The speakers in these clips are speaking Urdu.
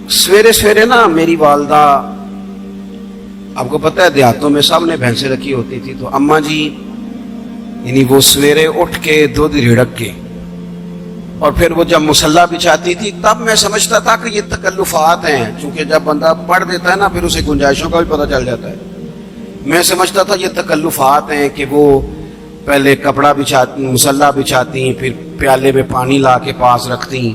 سویرے سویرے نا میری والدہ، آپ کو پتہ ہے دیہاتوں میں سامنے بھینسیں رکھی ہوتی تھی، تو اماں جی یعنی وہ سویرے اٹھ کے دودھ رڑک کے اور پھر وہ جب مصلی بچھاتی تھی، تب میں سمجھتا تھا کہ یہ تکلفات ہیں، چونکہ جب بندہ پڑھ دیتا ہے نا پھر اسے گنجائشوں کا بھی پتہ چل جاتا ہے۔ میں سمجھتا تھا یہ تکلفات ہیں کہ وہ پہلے کپڑا بچھاتی، مصلی بچھاتی، پھر پیالے میں پانی لا کے پاس رکھتی،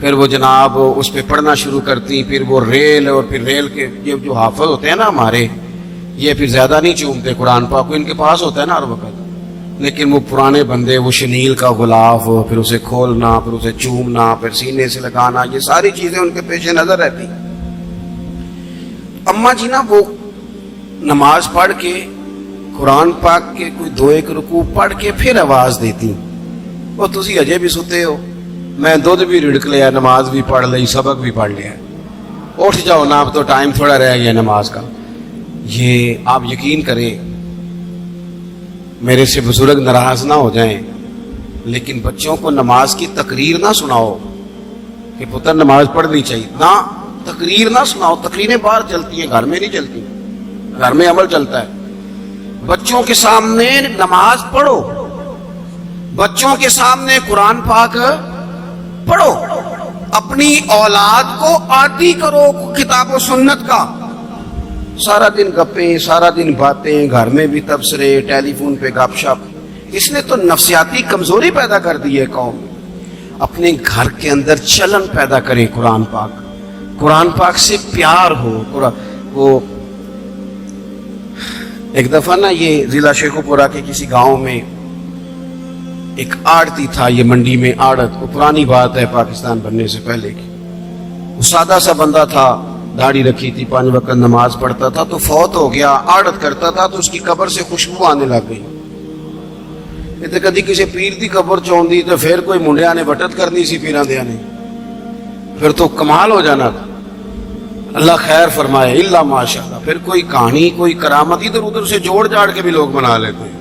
پھر وہ جناب اس پہ پڑھنا شروع کرتی، پھر وہ ریل، اور پھر ریل کے یہ جو حافظ ہوتے ہیں نا ہمارے، یہ پھر زیادہ نہیں چومتے قرآن پاک کو، ان کے پاس ہوتا ہے نا ہر وقت، لیکن وہ پرانے بندے وہ شنیل کا غلاف، پھر اسے کھولنا، پھر اسے چومنا، پھر سینے سے لگانا، یہ ساری چیزیں ان کے پیش نظر رہتی۔ اماں جی نا وہ نماز پڑھ کے قرآن پاک کے کوئی دو ایک رکوع پڑھ کے پھر آواز دیتی، وہ تسی اجے بھی ستے ہو، میں دودھ بھی رڑک لیا، نماز بھی پڑھ لی، سبق بھی پڑھ لیا، اٹھ جاؤ نا، اب تو ٹائم تھوڑا رہ گیا نماز کا۔ یہ آپ یقین کریں، میرے سے بزرگ ناراض نہ ہو جائیں، لیکن بچوں کو نماز کی تقریر نہ سناؤ کہ پتر نماز پڑھنی چاہیے، نہ تقریر نہ سناؤ، تقریریں باہر چلتی ہیں، گھر میں نہیں چلتی، گھر میں عمل چلتا ہے۔ بچوں کے سامنے نماز پڑھو، بچوں کے سامنے قرآن پاک پڑھو، اپنی اولاد کو عادی کرو کتاب و سنت کا۔ سارا دن گپیں، سارا دن باتیں، گھر میں بھی تبصرے، ٹیلی فون پہ گپ شپ، اس نے تو نفسیاتی کمزوری پیدا کر دی ہے قوم۔ اپنے گھر کے اندر چلن پیدا کریں، قرآن پاک سے پیار ہو۔ وہ ایک دفعہ نا یہ ضلع شیخو پورہ کے کسی گاؤں میں ایک آڑتی تھا، یہ منڈی میں آڑت، وہ پرانی بات ہے پاکستان بننے سے پہلے کی، وہ سادہ سا بندہ تھا، داڑھی رکھی تھی، 5 وقت نماز پڑھتا تھا، تو فوت ہو گیا، آڑت کرتا تھا تو اس کی قبر سے خوشبو آنے لگ گئی۔ یہ کدی کسی پیر دی قبر چوندی تو پھر کوئی منڈیا نے بٹت کرنی سی پیراں دیاں نے، پھر تو کمال ہو جانا تھا۔ اللہ خیر فرمائے، الا ماشاءاللہ، پھر کوئی کہانی، کوئی کرامت ادھر ادھر سے جوڑ جاڑ کے بھی لوگ بنا لیتے ہیں،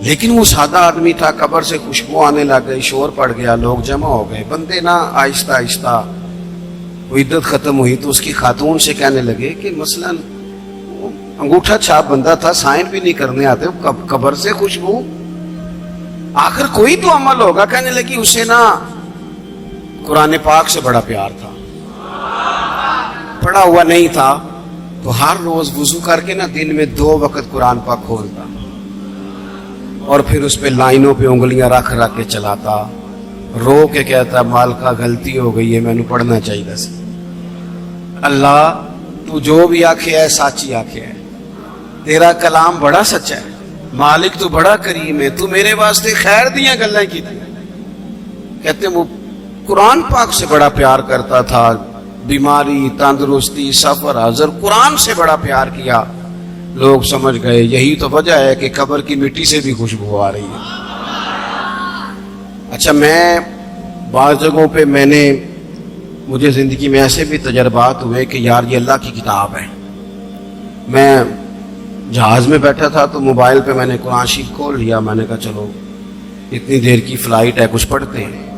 لیکن وہ سادہ آدمی تھا، قبر سے خوشبو آنے لگ گئی، شور پڑ گیا، لوگ جمع ہو گئے، بندے نا آہستہ آہستہ وہ عدت ختم ہوئی تو اس کی خاتون سے کہنے لگے کہ مثلا انگوٹھا چھاپ بندہ تھا، سائن بھی نہیں کرنے آتے، قبر سے خوشبو، آخر کوئی تو عمل ہوگا۔ کہنے لگی اسے نا قرآن پاک سے بڑا پیار تھا، پڑھا ہوا نہیں تھا، تو ہر روز وضو کر کے نا دن میں 2 وقت قرآن پاک کھولتا اور پھر اس پہ لائنوں پہ انگلیاں رکھ رکھ کے چلاتا، رو کے کہتا مالکا غلطی ہو گئی ہے، میں نے پڑھنا چاہیے سی۔ اللہ تو جو بھی آکھے ہے سچی آکھے ہے، تیرا کلام بڑا سچا ہے، مالک تو بڑا کریم ہے، تو میرے واسطے خیر دیاں گلاں کی تھی۔ کہتے ہیں وہ قرآن پاک سے بڑا پیار کرتا تھا، بیماری، تندرستی، سفر، حضر، قرآن سے بڑا پیار کیا۔ لوگ سمجھ گئے یہی تو وجہ ہے کہ قبر کی مٹی سے بھی خوشبو آ رہی ہے۔ اچھا، میں بعض جگہوں پہ مجھے زندگی میں ایسے بھی تجربات ہوئے کہ یار یہ اللہ کی کتاب ہے۔ میں جہاز میں بیٹھا تھا تو موبائل پہ میں نے قرآن شریف کھول لیا، میں نے کہا چلو اتنی دیر کی فلائٹ ہے کچھ پڑھتے ہیں،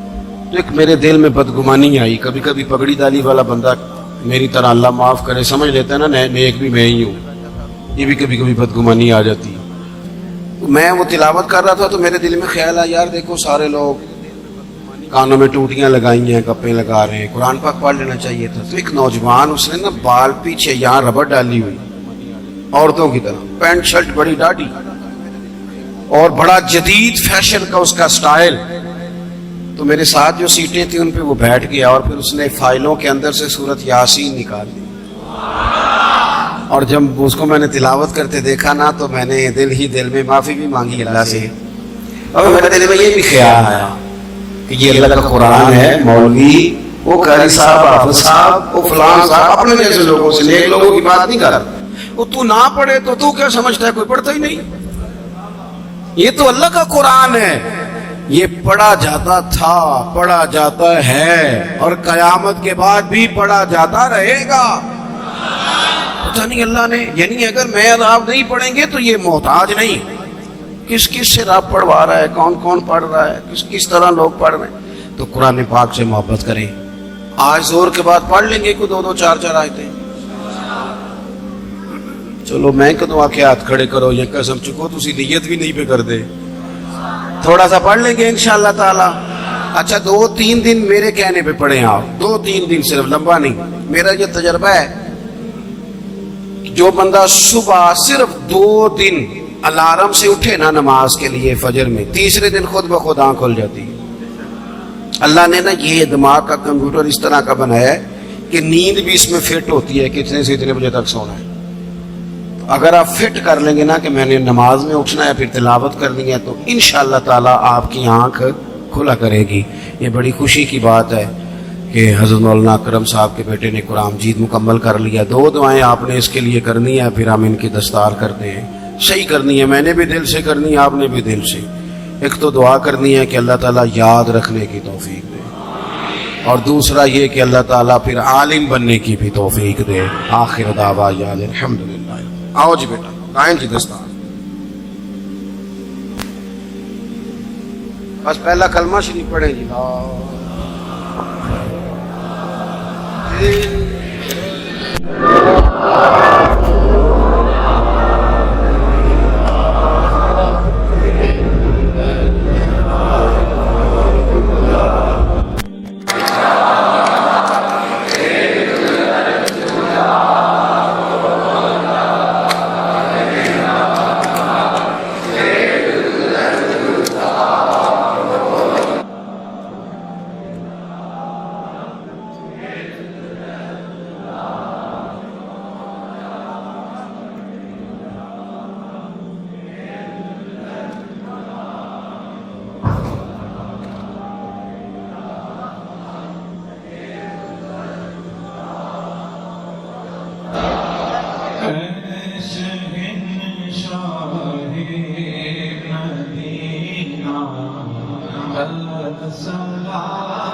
تو ایک میرے دل میں بدگمانی آئی۔ کبھی کبھی پگڑی دالی والا بندہ میری طرح اللہ معاف کرے سمجھ لیتا ہے نا نیک بھی میں ہی ہوں، یہ بھی کبھی کبھی بدگمانی آ جاتی ہے۔ میں وہ تلاوت کر رہا تھا تو میرے دل میں خیال آیا یار دیکھو سارے لوگ کانوں میں ٹوٹیاں لگائی ہیں، گپیں لگا رہے ہیں، قرآن پاک پڑھ لینا چاہیے تھا۔ تو ایک نوجوان، اس نے نا بال پیچھے یہاں ربڑ ڈالی ہوئی عورتوں کی طرح، پینٹ شرٹ بڑی ڈاڑھی اور بڑا جدید فیشن کا اس کا سٹائل، تو میرے ساتھ جو سیٹیں تھیں ان پہ وہ بیٹھ گیا اور پھر اس نے فائلوں کے اندر سے سورۃ یاسین نکال لی، اور جب اس کو میں نے تلاوت کرتے دیکھا نا تو میں نے دل میں معافی بھی مانگی اللہ سے، اور میرے دل میں یہ بھی خیال آیا کہ یہ اللہ کا قرآن ہے، مولوی وہ قاری صاحب، حافظ صاحب، وہ فلان صاحب، اپنے جیسے لوگوں سے، نیک لوگوں کی بات نہیں کر رہا۔ وہ تو نہ پڑھے تو کیا سمجھتا ہے، کوئی پڑھتا ہی نہیں، یہ تو اللہ کا قرآن ہے، یہ پڑھا جاتا تھا، پڑھا جاتا ہے، اور قیامت کے بعد بھی پڑھا جاتا رہے گا۔ پتہ نہیں اللہ نے، یعنی اگر میں اور آپ نہیں پڑھیں گے تو یہ محتاج نہیں، کس سے رب پڑھوا رہا ہے، کون پڑھ رہا ہے، کس طرح لوگ پڑھ رہے ہیں۔ تو قرآن پاک سے محبت کریں، آج زور کے بعد پڑھ لیں گے کوئی 2 4 4 آیتیں. چلو میں کدوں آکے ہاتھ کھڑے کرو یا قسم چکو تسی نیت بھی نہیں پہ کر دے. تھوڑا سا پڑھ لیں گے انشاءاللہ تعالی. اچھا 2 3 دن میرے کہنے پہ پڑھیں آپ, 2 3 دن صرف, لمبا نہیں. میرا یہ تجربہ ہے جو بندہ صبح صرف 2 دن الارم سے اٹھے نا نماز کے لیے فجر میں, تیسرے دن خود بخود آنکھ کھل جاتی ہے. اللہ نے نا یہ دماغ کا کمپیوٹر اس طرح کا بنایا ہے کہ نیند بھی اس میں فٹ ہوتی ہے کہ اتنے سے اتنے بجے تک سونا ہے. اگر آپ فٹ کر لیں گے نا کہ میں نے نماز میں اٹھنا ہے پھر تلاوت کرنی ہے تو انشاءاللہ تعالیٰ آپ کی آنکھ کھلا کرے گی. یہ بڑی خوشی کی بات ہے کہ حضرت مولانا اکرم صاحب کے بیٹے نے قرآن مجید مکمل کر لیا. 2 دعائیں آپ نے اس کے لیے کرنی ہے, پھر ہم ان کی دستار کرتے ہیں. صحیح کرنی ہے, میں نے بھی دل سے کرنی ہے, آپ نے بھی دل سے. ایک تو دعا کرنی ہے کہ اللہ تعالیٰ یاد رکھنے کی توفیق دے, اور دوسرا یہ کہ اللہ تعالیٰ پھر عالم بننے کی بھی توفیق دے. آخر دعوانا الحمدللہ. آؤ جی بیٹا, لائن جی دستار. بس پہلا کلمہ شریف پڑھیں جی. السلام